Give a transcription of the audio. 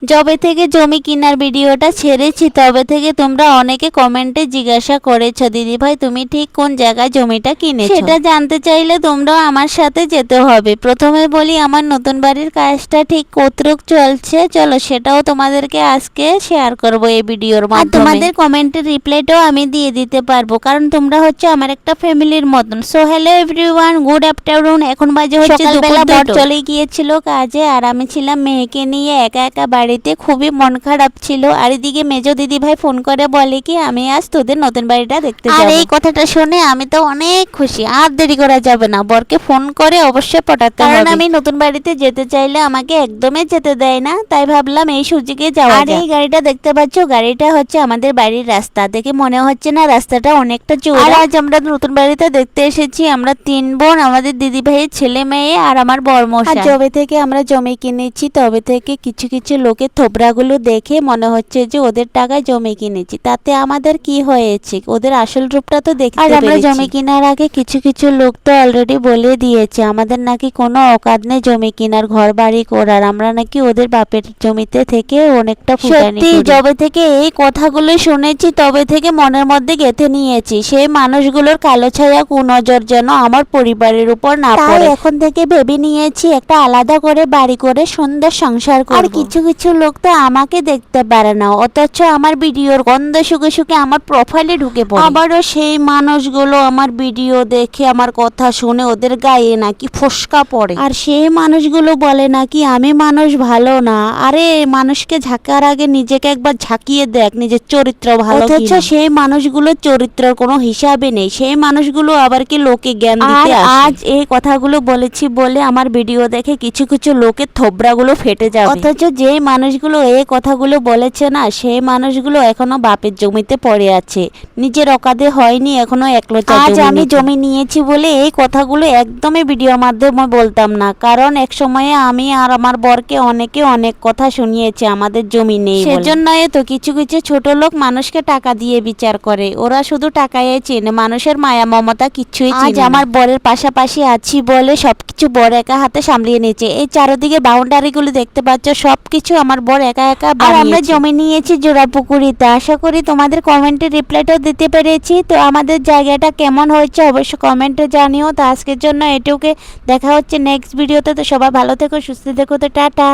যবে থেকে জমি কেনার ভিডিওটা ছেড়েছি তবে থেকে তোমরা অনেকে কমেন্টে জিজ্ঞাসা করেছো, দিদি ভাই তুমি ঠিক কোন জায়গায় জমিটা কিনেছো। সেটা জানতে চাইলে তোমরাও আমার সাথে যেতে হবে। প্রথমে বলি আমার নতুন বাড়ির কাজটা ঠিক কতটুক চলছে, চলো সেটাও তোমাদেরকে আজকে শেয়ার করব এই ভিডিওর মাধ্যমে। তোমাদের কমেন্টের রিপ্লাইটাও আমি দিয়ে দিতে পারবো, কারণ তোমরা হচ্ছে আমার একটা ফ্যামিলির মতন। So hello everyone, good afternoon. এখন বাজে হচ্ছে সকালবেলা, বর চলে গিয়েছিল কাজে আর আমি ছিলাম মেয়েকে নিয়ে একা একা বাড়িতে। খুবই মন খারাপ ছিল। আর এদিকে মেজো দিদি ভাই ফোন করে বলে কি আমি আজ তোদের নতুন বাড়িটা দেখতে যাব। আর এই কথাটা শুনে আমি তো অনেক খুশি। আর দেরি করা যাবে না, বরকে ফোন করে অবশ্যই পটাতে হবে, কারণ আমি নতুন বাড়িতে যেতে চাইলে আমাকে একদমই যেতে দেয় না। তাই ভাবলাম এই সুযোগে যাওয়া। আর এই গাড়িটা দেখতে পাচ্ছ, গাড়িটা হচ্ছে আমাদের বাড়ির রাস্তা। দেখে মনে হচ্ছে না রাস্তাটা অনেকটা চওড়া। আর আজ আমরা নতুন বাড়িতে দেখতে এসেছি। আমরা 3 বোন, আমাদের দিদি ভাইয়ের ছেলে মেয়ে আর আমার বরমশাই। যবে থেকে আমরা জমি কিনেছি তবে থেকে কিছু কিছু লোকের থোবরাগুলো দেখে মনে হচ্ছে যে ওদের টাকায় জমি কিনেছি। তাতে আমাদের কি হয়েছে, ওদের আসল রূপটা তো দেখতে পেরেছি। আর আমরা জমি কেনার আগে কিছু কিছু লোক তো অলরেডি বলে দিয়েছে আমাদের নাকি কোনো অকাত নেই জমি কেনার, ঘর বাড়ি করার। আমরা নাকি ওদের বাপের জমিতে থেকে অনেকটা ফুটানি। সত্যি যবে থেকে এই কথাগুলো শুনেছি তবে থেকে মনের মধ্যে গেঁথে নিয়েছি সেই মানুষগুলোর কালো ছায়া কুনজর যেন আমার পরিবারের উপর না পড়ে। এখন থেকে ভেবে নিয়েছি একটা আলাদা করে বাড়ি করে সুন্দর সংসার করব। আর কিছু কিছু লোক তো আমাকে দেখতে পারে না, অথচ আমার ভিডিওর গন্ধ শুকে শুকে আমার প্রোফাইলে ঢুকে পড়ে। আবারও সেই মানুষগুলো আমার ভিডিও দেখে আমার কথা শুনে ওদের গায়ে নাকি ফোসকা পড়ে। আর সেই মানুষগুলো বলে নাকি আমি মানুষ ভালো না। আরে মানুষকে ঝাঁকার আগে নিজেকে একবার ঝাঁকিয়ে দেখ নিজের চরিত্র ভালো কিনা। অথচ সেই মানুষগুলোর চরিত্রের কোনো হিসাবে নেই। সেই মানুষগুলো আবার কি লোকে জ্ঞান দিতে আসে। আজ এই কথাগুলো বলেছি বলে আমার ভিডিও দেখে কিছু কিছু লোকের থোবরাগুলো ফেটে যাবে। অথচ যে মানুষগুলো এই কথাগুলো বলেছে না, সেই মানুষগুলো এখনো বাপের জমিতে পড়ে আছে, নিজের অকাদে হয়নি এখনো একলোচা। আজ আমি জমি নিয়েছি বলে এই কথাগুলো একদমই ভিডিওর মাধ্যমে বলতাম না, কারণ এক সময়ে আমি আর আমার বরকে অনেকে অনেক কথা শুনিয়েছে আমাদের জমি নেই। সেজন্যই তো কিছু কিছু ছোট লোক মানুষকে টাকা দিয়ে বিচার করে। ওরা শুধু টাকায় চেনে, মানুষের মায়া মমতা কিছুই চেনে না। আজ আমার বরের পাশাপাশি আছি বলে সবকিছু বর একা হাতে সামলিয়ে নিয়েছে। এই চারদিকে বাউন্ডারিগুলো দেখতে পাচ্ছ, সবকিছু আমার বর একা একা। আর আমরা জমি নিয়েছি জোড়াপুকুরিতে। আশা করি তোমাদের কমেন্টের রিপ্লাইটাও দিতে পেরেছি। তো আমাদের জায়গাটা কেমন হয়েছে অবশ্যই কমেন্টে জানিও। তো আজকের জন্য এটুকুই, দেখা হচ্ছে নেক্সট ভিডিওতে। তো সবাই ভালো থেকো, সুস্থ থেকো। তো টাটা।